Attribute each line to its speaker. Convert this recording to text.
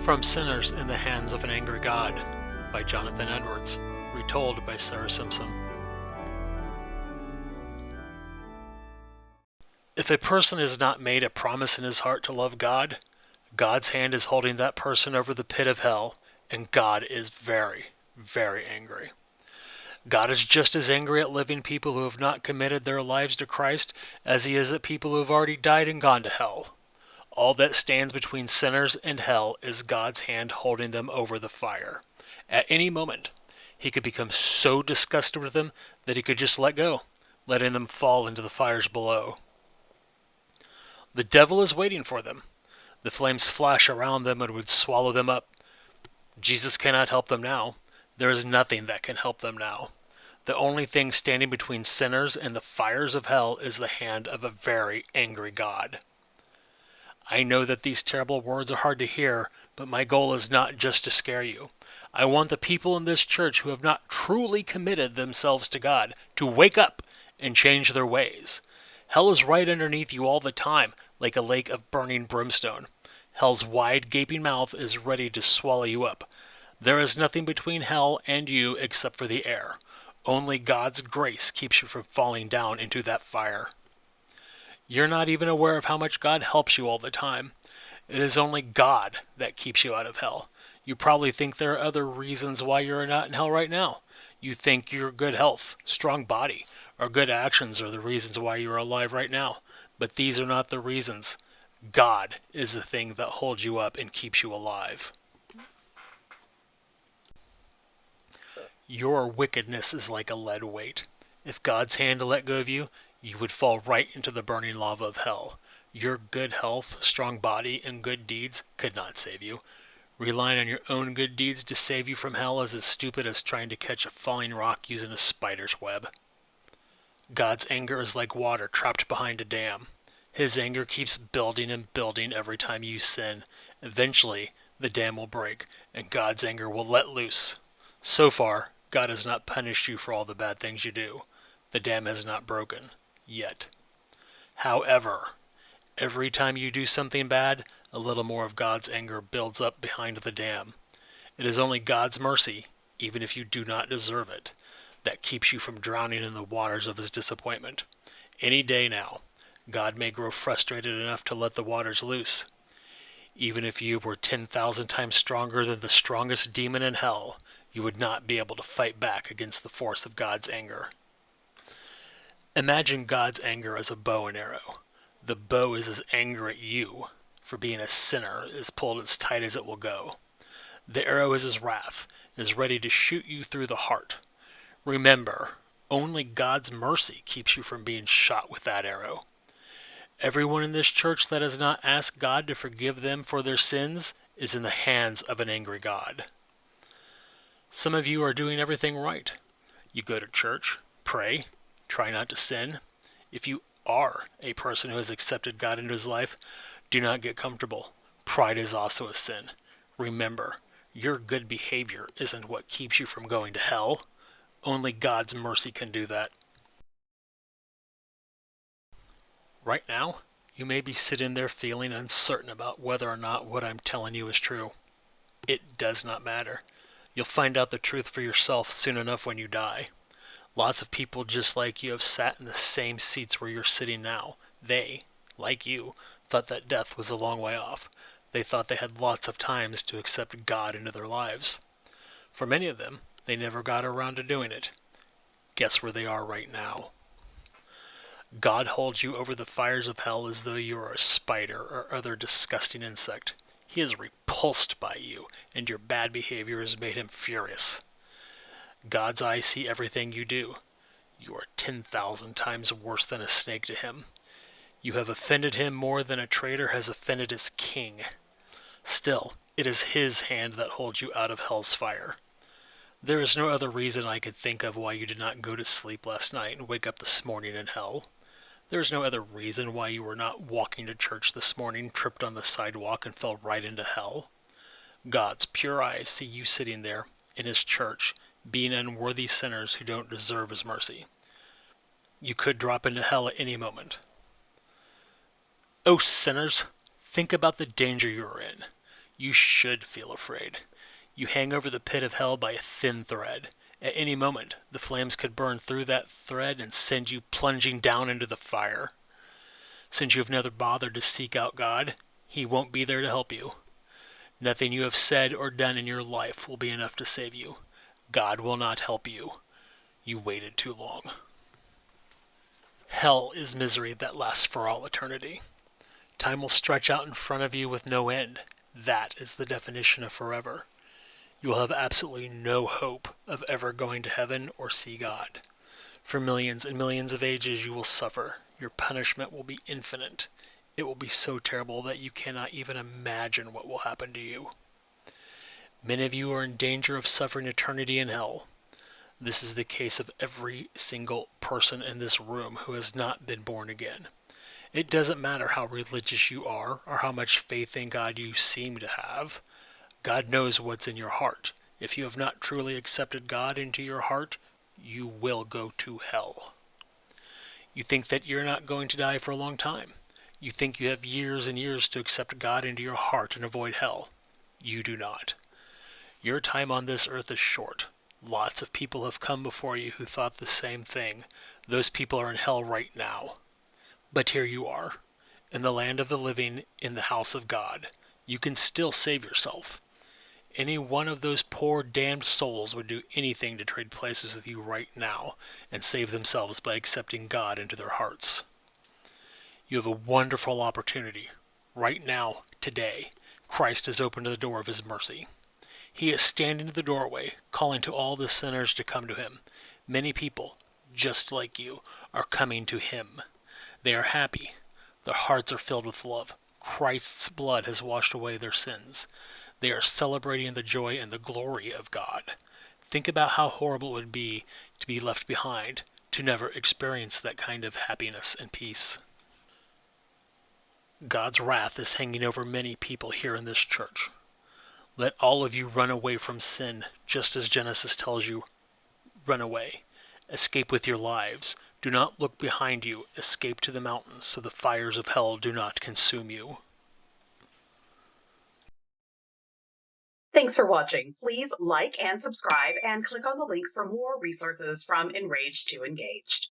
Speaker 1: From Sinners in the Hands of an Angry God by Jonathan Edwards, retold by Sara Simpson. If a person has not made a promise in his heart to love God, God's hand is holding that person over the pit of hell, and God is very, very angry. God is just as angry at living people who have not committed their lives to Christ as he is at people who have already died and gone to hell. All that stands between sinners and hell is God's hand holding them over the fire. At any moment, he could become so disgusted with them that he could just let go, letting them fall into the fires below. The devil is waiting for them. The flames flash around them and would swallow them up. Jesus cannot help them now. There is nothing that can help them now. The only thing standing between sinners and the fires of hell is the hand of a very angry God. I know that these terrible words are hard to hear, but my goal is not just to scare you. I want the people in this church who have not truly committed themselves to God to wake up and change their ways. Hell is right underneath you all the time, like a lake of burning brimstone. Hell's wide, gaping mouth is ready to swallow you up. There is nothing between hell and you except for the air. Only God's grace keeps you from falling down into that fire. You're not even aware of how much God helps you all the time. It is only God that keeps you out of hell. You probably think there are other reasons why you're not in hell right now. You think your good health, strong body, or good actions are the reasons why you're alive right now. But these are not the reasons. God is the thing that holds you up and keeps you alive. Your wickedness is like a lead weight. If God's hand let go of you, you would fall right into the burning lava of hell. Your good health, strong body, and good deeds could not save you. Relying on your own good deeds to save you from hell is as stupid as trying to catch a falling rock using a spider's web. God's anger is like water trapped behind a dam. His anger keeps building and building every time you sin. Eventually, the dam will break, and God's anger will let loose. So far, God has not punished you for all the bad things you do. The dam has not broken. Yet. However, every time you do something bad, a little more of God's anger builds up behind the dam. It is only God's mercy, even if you do not deserve it, that keeps you from drowning in the waters of his disappointment. Any day now, God may grow frustrated enough to let the waters loose. Even if you were 10,000 times stronger than the strongest demon in hell, you would not be able to fight back against the force of God's anger. Imagine God's anger as a bow and arrow. The bow is his anger at you for being a sinner, is pulled as tight as it will go. The arrow is his wrath, is ready to shoot you through the heart. Remember, only God's mercy keeps you from being shot with that arrow. Everyone in this church that has not asked God to forgive them for their sins is in the hands of an angry God. Some of you are doing everything right. You go to church, pray, try not to sin. If you are a person who has accepted God into his life, do not get comfortable. Pride is also a sin. Remember, your good behavior isn't what keeps you from going to hell. Only God's mercy can do that. Right now, you may be sitting there feeling uncertain about whether or not what I'm telling you is true. It does not matter. You'll find out the truth for yourself soon enough when you die. Lots of people just like you have sat in the same seats where you're sitting now. They, like you, thought that death was a long way off. They thought they had lots of times to accept God into their lives. For many of them, they never got around to doing it. Guess where they are right now? God holds you over the fires of hell as though you are a spider or other disgusting insect. He is repulsed by you, and your bad behavior has made him furious. God's eyes see everything you do. You are 10,000 times worse than a snake to him. You have offended him more than a traitor has offended his king. Still, it is his hand that holds you out of hell's fire. There is no other reason I could think of why you did not go to sleep last night and wake up this morning in hell. There is no other reason why you were not walking to church this morning, tripped on the sidewalk, and fell right into hell. God's pure eyes see you sitting there in his church, being unworthy sinners who don't deserve his mercy. You could drop into hell at any moment. Oh, sinners, think about the danger you are in. You should feel afraid. You hang over the pit of hell by a thin thread. At any moment, the flames could burn through that thread and send you plunging down into the fire. Since you have never bothered to seek out God, He won't be there to help you. Nothing you have said or done in your life will be enough to save you. God will not help you. You waited too long. Hell is misery that lasts for all eternity. Time will stretch out in front of you with no end. That is the definition of forever. You will have absolutely no hope of ever going to heaven or see God. For millions and millions of ages you will suffer. Your punishment will be infinite. It will be so terrible that you cannot even imagine what will happen to you. Many of you are in danger of suffering eternity in hell. This is the case of every single person in this room who has not been born again. It doesn't matter how religious you are or how much faith in God you seem to have. God knows what's in your heart. If you have not truly accepted God into your heart, you will go to hell. You think that you're not going to die for a long time. You think you have years and years to accept God into your heart and avoid hell. You do not. Your time on this earth is short. Lots of people have come before you who thought the same thing. Those people are in hell right now. But here you are, in the land of the living, in the house of God. You can still save yourself. Any one of those poor damned souls would do anything to trade places with you right now and save themselves by accepting God into their hearts. You have a wonderful opportunity. Right now, today, Christ has opened the door of His mercy. He is standing in the doorway, calling to all the sinners to come to Him. Many people, just like you, are coming to Him. They are happy. Their hearts are filled with love. Christ's blood has washed away their sins. They are celebrating the joy and the glory of God. Think about how horrible it would be to be left behind, to never experience that kind of happiness and peace. God's wrath is hanging over many people here in this church. Let all of you run away from sin, just as Genesis tells you, run away. Escape with your lives. Do not look behind you. Escape to the mountains, so the fires of hell do not consume you.
Speaker 2: Thanks for watching. Please like and subscribe and click on the link for more resources from Enraged2Engaged.